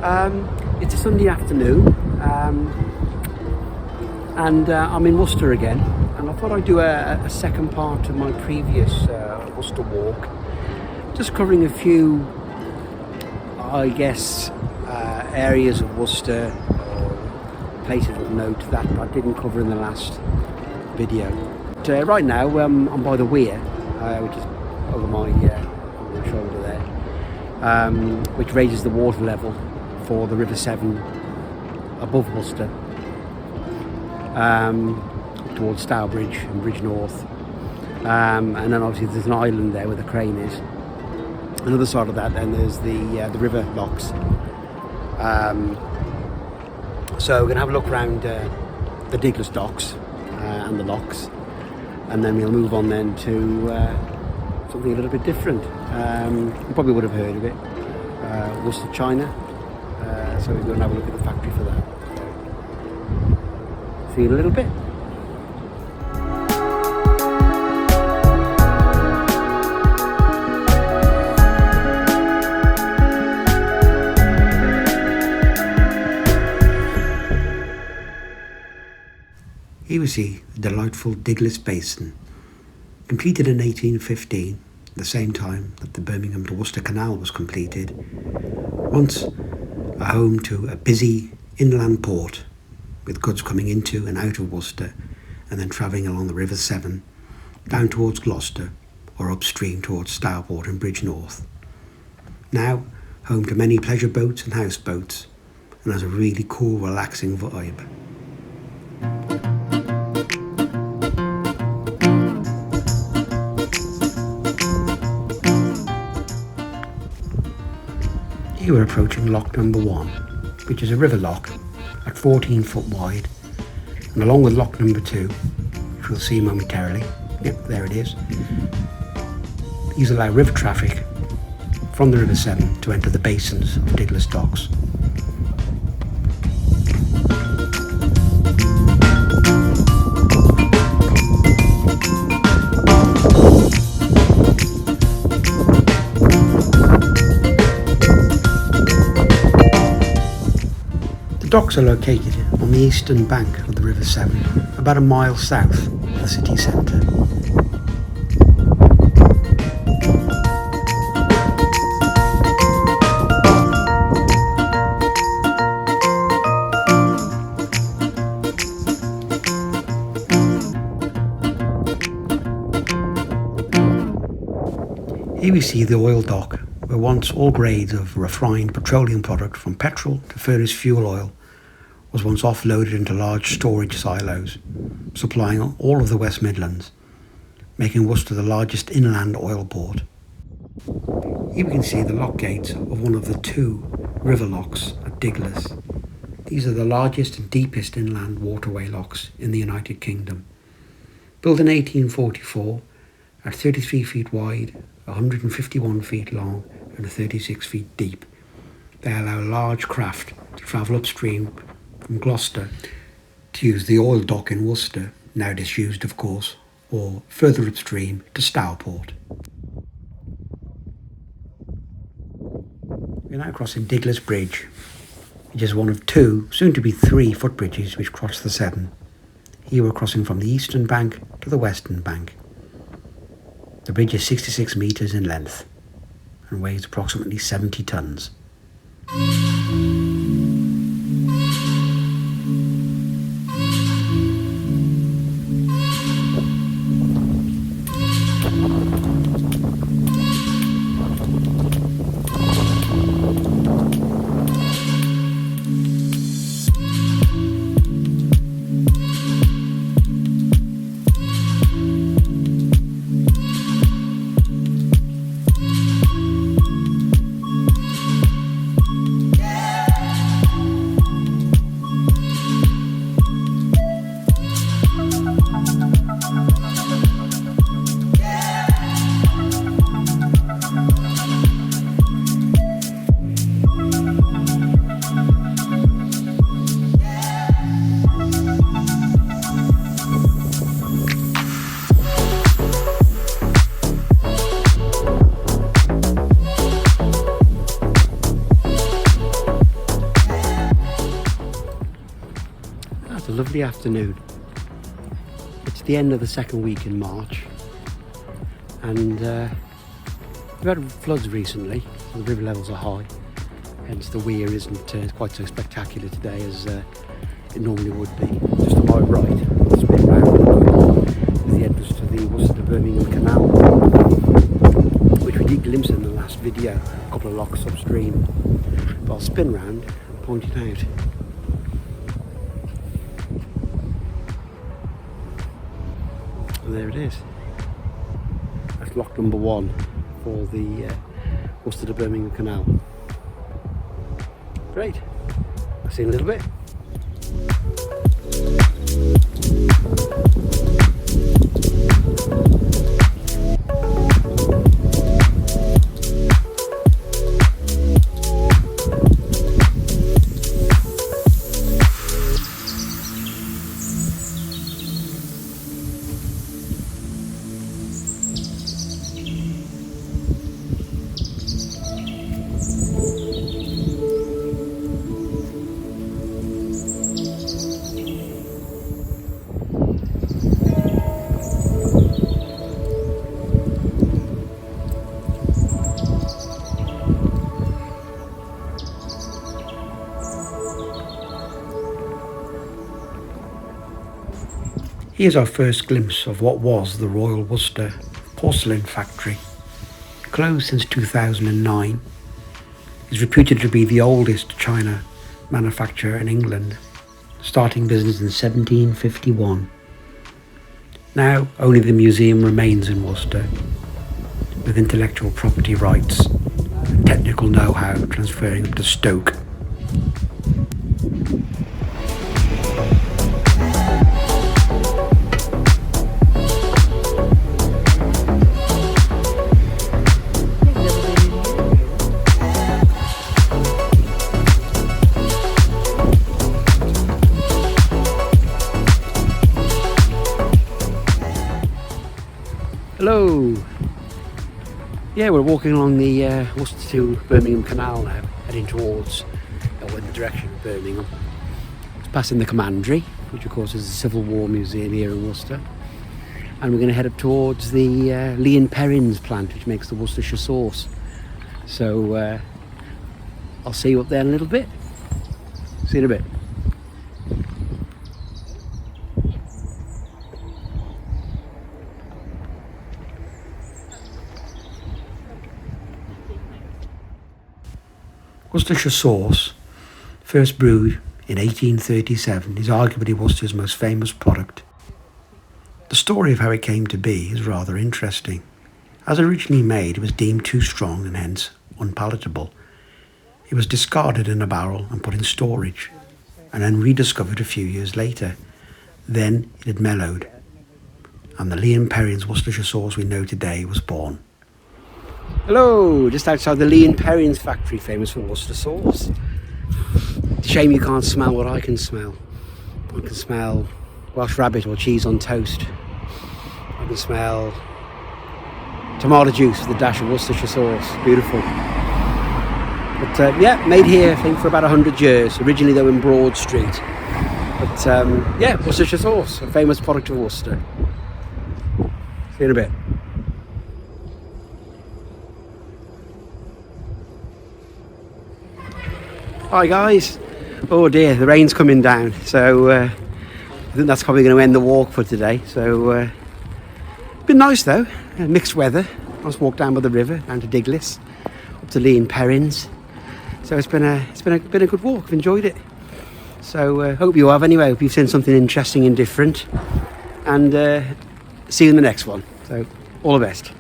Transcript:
It's a Sunday afternoon, and I'm in Worcester again, and I thought I'd do a second part of my previous Worcester walk, just covering a few, I guess, areas of Worcester, or places of note that I didn't cover in the last video. But, right now I'm by the weir, which is over my shoulder there, which raises the water level for the River Severn above Worcester, towards Stouport and Bridgenorth, and then obviously there's an island there where the crane is. Another side of that, then there's the river locks. So we're going to have a look around the Diglis Docks and the locks, and then we'll move on then to something a little bit different. You probably would have heard of it, Worcester China. So we're going to have a look at the factory for that. See you in a little bit. Here we see the delightful Diglis Basin, completed in 1815, the same time that the Birmingham to Worcester Canal was completed. Once a home to a busy inland port, with goods coming into and out of Worcester, and then travelling along the River Severn, down towards Gloucester, or upstream towards Stouport and Bridgenorth. Now, home to many pleasure boats and houseboats, and has a really cool, relaxing vibe. Here we're approaching lock number 1, which is a river lock at 14 foot wide, and along with lock number 2, which we'll see momentarily. Yep, there it is. These allow river traffic from the River Severn to enter the basins of Diglis Docks. The docks are located on the eastern bank of the River Severn, about a mile south of the city centre. Here we see the oil dock, where once all grades of refined petroleum product from petrol to furnace fuel oil was once offloaded into large storage silos, supplying all of the West Midlands, making Worcester the largest inland oil port. Here we can see the lock gates of one of the 2 river locks at Diglis. These are the largest and deepest inland waterway locks in the United Kingdom. Built in 1844, at 33 feet wide, 151 feet long and 36 feet deep, they allow large craft to travel upstream from Gloucester to use the oil dock in Worcester, now disused of course, or further upstream to Stouport. We're now crossing Diglis Bridge, which is one of 2, soon to be 3 footbridges which cross the Severn. Here we're crossing from the eastern bank to the western bank. The bridge is 66 metres in length and weighs approximately 70 tonnes. a lovely afternoon. It's the end of the second week in March, and we've had floods recently, so the river levels are high, hence the weir isn't quite so spectacular today as it normally would be. Just to my right, spin round, is the entrance to the Worcester Birmingham Canal, which we did glimpse in the last video, a couple of locks upstream. But I'll spin round and point it out. And there it is. That's lock number 1 for the Worcester to Birmingham Canal. Great. I'll see you in a little bit. Here's our first glimpse of what was the Royal Worcester Porcelain factory. Closed since 2009, is reputed to be the oldest china manufacturer in England, starting business in 1751. Now only the museum remains in Worcester, with intellectual property rights and technical know-how transferring up to Stoke. Hello! Yeah, we're walking along the Worcester to Birmingham Canal now, heading towards in the direction of Birmingham. It's passing the Commandery, which of course is the Civil War Museum here in Worcester. And we're going to head up towards the Lea and Perrins plant, which makes the Worcestershire sauce. So I'll see you up there in a little bit. See you in a bit. Worcestershire sauce, first brewed in 1837, is arguably Worcester's most famous product. The story of how it came to be is rather interesting. As originally made, it was deemed too strong and hence unpalatable. It was discarded in a barrel and put in storage, and then rediscovered a few years later. Then it had mellowed, and the Lea and Perrins Worcestershire sauce we know today was born. Hello, just outside the Lea and Perrins factory, famous for Worcester sauce. It's a shame you can't smell what I can smell. I can smell Welsh rabbit or cheese on toast. I can smell tomato juice with a dash of Worcestershire sauce. Beautiful. But yeah, made here I think for about 100 years. Originally they were in Broad Street. But yeah, Worcestershire sauce, a famous product of Worcester. See you in a bit. Hi guys. Oh dear, the rain's coming down, so I think that's probably going to end the walk for today. So been nice though, mixed weather. Nice walk down by the river, down to Diglis, up to Lea and Perrins. So it's been a good walk. I've enjoyed it. So hope you have anyway. Hope you've seen something interesting and different. And see you in the next one. So all the best.